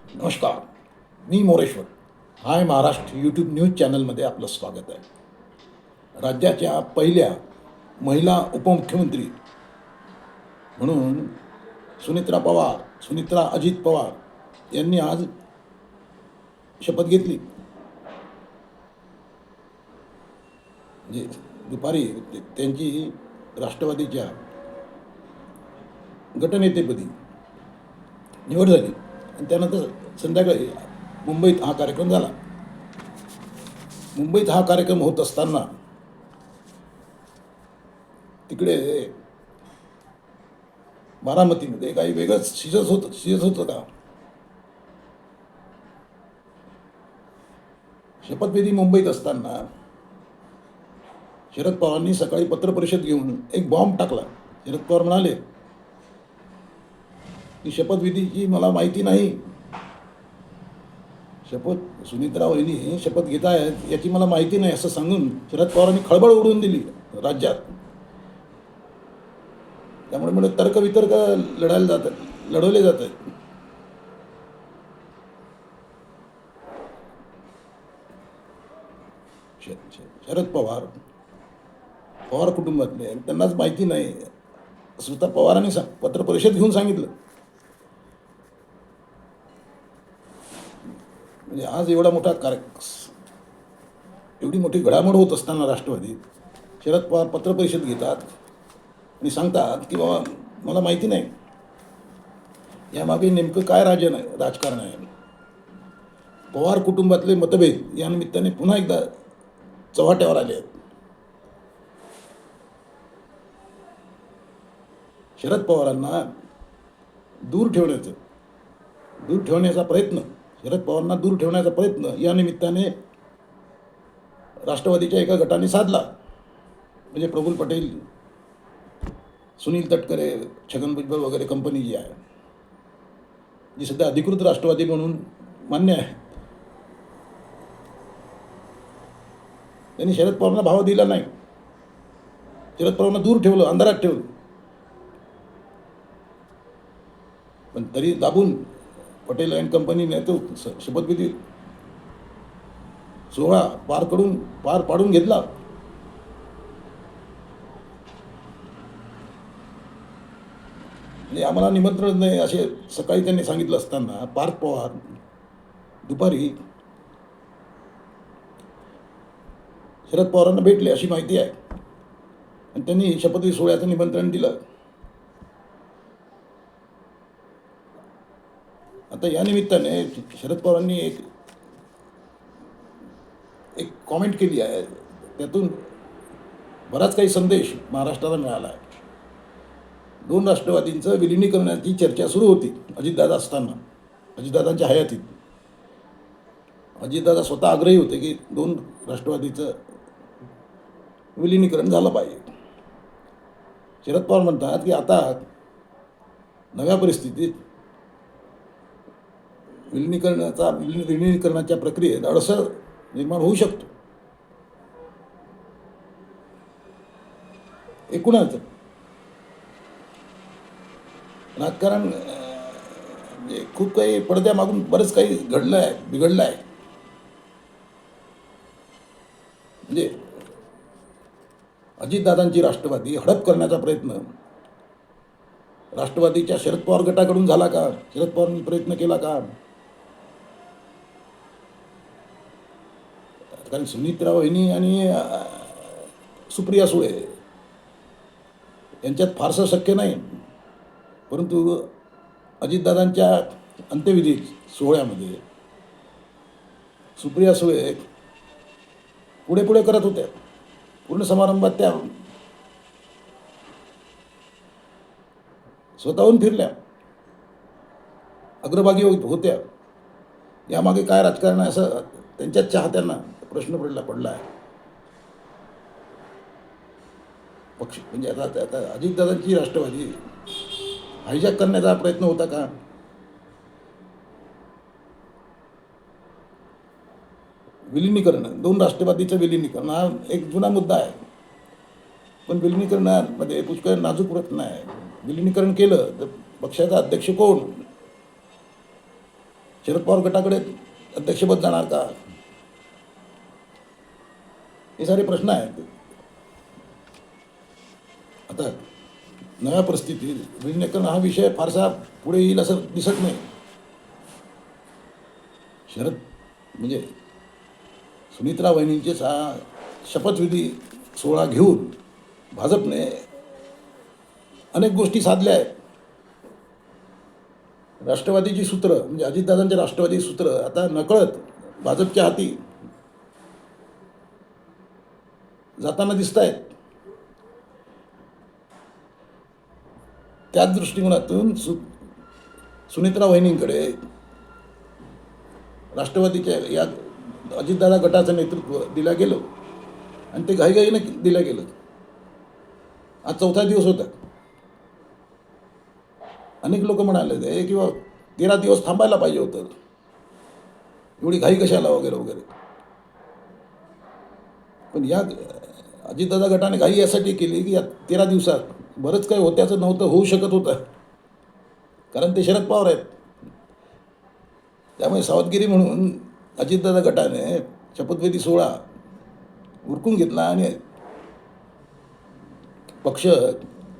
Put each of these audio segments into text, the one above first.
नमस्कार. मी मोरेश्वर. हाय Maharashtra YouTube news चॅनलमध्ये आपलं स्वागत आहे. राज्याच्या पहिल्या महिला उपमुख्यमंत्री म्हणून सुनित्रा अजित पवार यांनी आज शपथ घेतली. म्हणजे दुपारी त्यांची राष्ट्रवादीच्या गटनेतेपदी निवड झाली आणि त्यानंतर संध्याकाळी मुंबईत हा कार्यक्रम झाला. मुंबईत हा कार्यक्रम होत असताना तिकडे बारामतीमध्ये काही वेगळंच शिजत होतं का. शपथविधी मुंबईत असताना शरद पवारांनी सकाळी पत्रपरिषद घेऊन एक बॉम्ब टाकला. शरद पवार म्हणाले की शपथविधीची मला माहिती नाही. सुनित्रा वहिनी शपथ घेत आहेत याची मला माहिती नाही असं सांगून शरद पवारांनी खळबळ उडवून दिली राज्यात. त्यामुळे तर्कवितर्क लढवले जात आहेत. शरद पवार कुटुंबातले त्यांनाच माहिती नाही स्वतः पवारांनी पत्रपरिषद घेऊन सांगितलं. म्हणजे आज एवढा मोठा एवढी मोठी घडामोड होत असताना राष्ट्रवादीत शरद पवार पत्रपरिषद घेतात आणि सांगतात की बाबा मला माहिती नाही. यामागे नेमकं काय राजकारण आहे. पवार कुटुंबातले मतभेद या निमित्ताने पुन्हा एकदा चव्हाट्यावर आले आहेत. शरद पवारांना दूर ठेवण्याचा प्रयत्न या निमित्ताने राष्ट्रवादीच्या एका गटाने साधला. म्हणजे प्रफुल्ल पटेल, सुनील तटकरे, छगन भुजबळ वगैरे कंपनी जी आहे, जी सध्या अधिकृत राष्ट्रवादी म्हणून मान्य आहे, त्यांनी शरद पवारांना भाव दिला नाही. शरद पवारांना दूर ठेवलं, अंधारात ठेवलं. पण तरी दाबून पटेल अँड कंपनीने तो शपथविधी सोहळा पार पाडून घेतला. म्हणजे आम्हाला निमंत्रण नाही असे सकाळी त्यांनी सांगितलं असताना पार्थ पवार दुपारी शरद पवारांना भेटले अशी माहिती आहे आणि त्यांनी शपथविधी सोहळ्याचं निमंत्रण दिलं. आता या निमित्ताने शरद पवारांनी एक कॉमेंट केली आहे. त्यातून बराच काही संदेश महाराष्ट्राला मिळाला आहे. 2 राष्ट्रवादींचं विलिनीकरणाची चर्चा सुरू होती अजितदादांच्या हयातीत. अजितदादा स्वतः आग्रही होते की 2 राष्ट्रवादीचं विलिनीकरण झालं पाहिजे. शरद पवार म्हणतात की आता नव्या परिस्थितीत विलिनीकरणाच्या प्रक्रियेत अडसर निर्माण होऊ शकतो. एकूणच राजकारण म्हणजे खूप काही पडद्यामागून बरंच काही बिघडलं आहे. म्हणजे अजितदादांची राष्ट्रवादी हडप करण्याचा प्रयत्न राष्ट्रवादीच्या शरद पवार गटाकडून झाला का? शरद पवारांनी प्रयत्न केला का? कारण सुनित्रा वहिनी आणि सुप्रिया सुळे यांच्यात फारसं शक्य नाही. परंतु अजितदादांच्या अंत्यविधी सोहळ्यामध्ये सुप्रिया सुळे पुढे करत होत्या. पूर्ण समारंभात त्या स्वतःहून फिरल्या, अग्रभागी होत्या. यामागे काय राजकारण आहे असं त्यांच्याच चाहत्यांना प्रश्न पडला आहे. पक्ष म्हणजे आता अजितदादांची राष्ट्रवादी हायजॅक करण्याचा प्रयत्न होता का? विलिनीकरण, 2 राष्ट्रवादीचं विलिनीकरण हा एक जुना मुद्दा आहे. पण विलिनीकरणामध्ये पुष्कळ नाजूक प्रश्न आहे. विलिनीकरण केलं तर पक्षाचा अध्यक्ष कोण? शरद पवार गटाकडे अध्यक्षपद जाणार का? हे सारे प्रश्न आहेत. आता नव्या परिस्थितीत विलिनीकरण हा विषय फारसा पुढे येईल असं दिसत नाही. शरद म्हणजे सुनीत्रा वहिनींचेच हा शपथविधी सोहळा घेऊन भाजपने अनेक गोष्टी साधल्या आहेत. राष्ट्रवादीची सूत्र म्हणजे अजितदादांचे राष्ट्रवादी सूत्र आता नकळत भाजपच्या हाती जाताना दिसत आहेत. त्याच दृष्टिकोनातून सुनित्रा वहिनींकडे राष्ट्रवादीच्या या अजितदादा गटाचं नेतृत्व दिलं गेलं आणि ते घाईघाईनं दिलं गेलं. आज 4था दिवस होता. अनेक लोक म्हणाले ते किंवा 13 दिवस थांबायला पाहिजे होतं, एवढी घाई कशाला वगैरे वगैरे. पण या अजितदादा गटाने घाई यासाठी केली की या 13 दिवसात बरंच काही होत्याचं नव्हतं होऊ शकत होतं, कारण ते शरद पवार आहेत. त्यामुळे सावधगिरी म्हणून अजितदादा गटाने शपथविधी सोहळा उरकून घेतला आणि पक्ष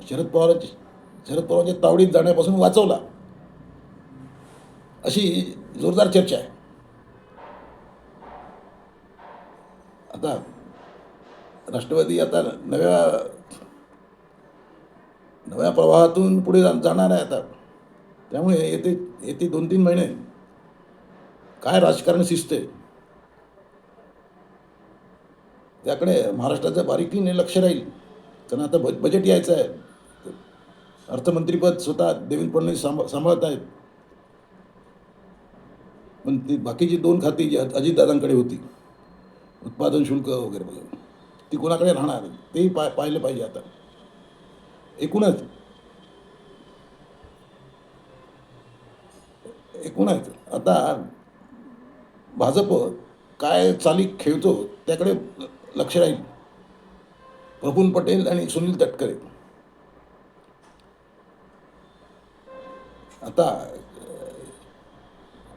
शरद पवारांच्या तावडीत जाण्यापासून वाचवला, अशी जोरदार चर्चा आहे. आता राष्ट्रवादी आता नव्या प्रवाहातून पुढे जाणार आहे आता. त्यामुळे येते 2-3 महिने काय राजकारण शिजते त्याकडे महाराष्ट्राचं बारीकीने लक्ष राहील. कारण आता बजेट यायचं आहे. अर्थमंत्रीपद स्वतः देवेंद्र फडणवीस सांभाळत आहेत. पण ती बाकीची 2 खाती जी अजितदादांकडे होती, उत्पादन शुल्क वगैरे वगैरे, ती कोणाकडे राहणार तेही पाहिलं पाहिजे. आता एकूणच आता भाजप काय चाली खेळतो त्याकडे लक्ष राहील. प्रफुल्ल पटेल आणि सुनील तटकरे आता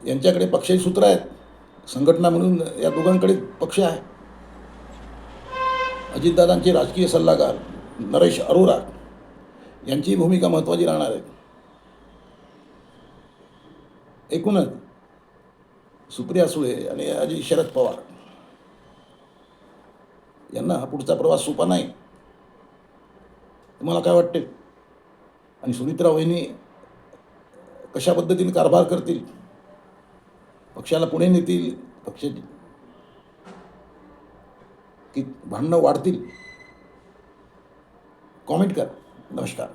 यांच्याकडे पक्षाची सूत्र आहेत. संघटना म्हणून या दोघांकडे पक्ष आहे. अजितदादांचे राजकीय सल्लागार नरेश अरोरा यांची भूमिका महत्त्वाची राहणार आहे. एकूणच सुप्रिया सुळे आणि अजित शरद पवार यांना हा पुढचा प्रवास सोपा नाही. तुम्हाला काय वाटते? आणि सुनित्रा वहिनी कशा पद्धतीने कारभार करतील, पक्षाला पुढे नेतील, पक्षाची की भांडणं वाढतील? कॉमेंट करा. नमस्कार.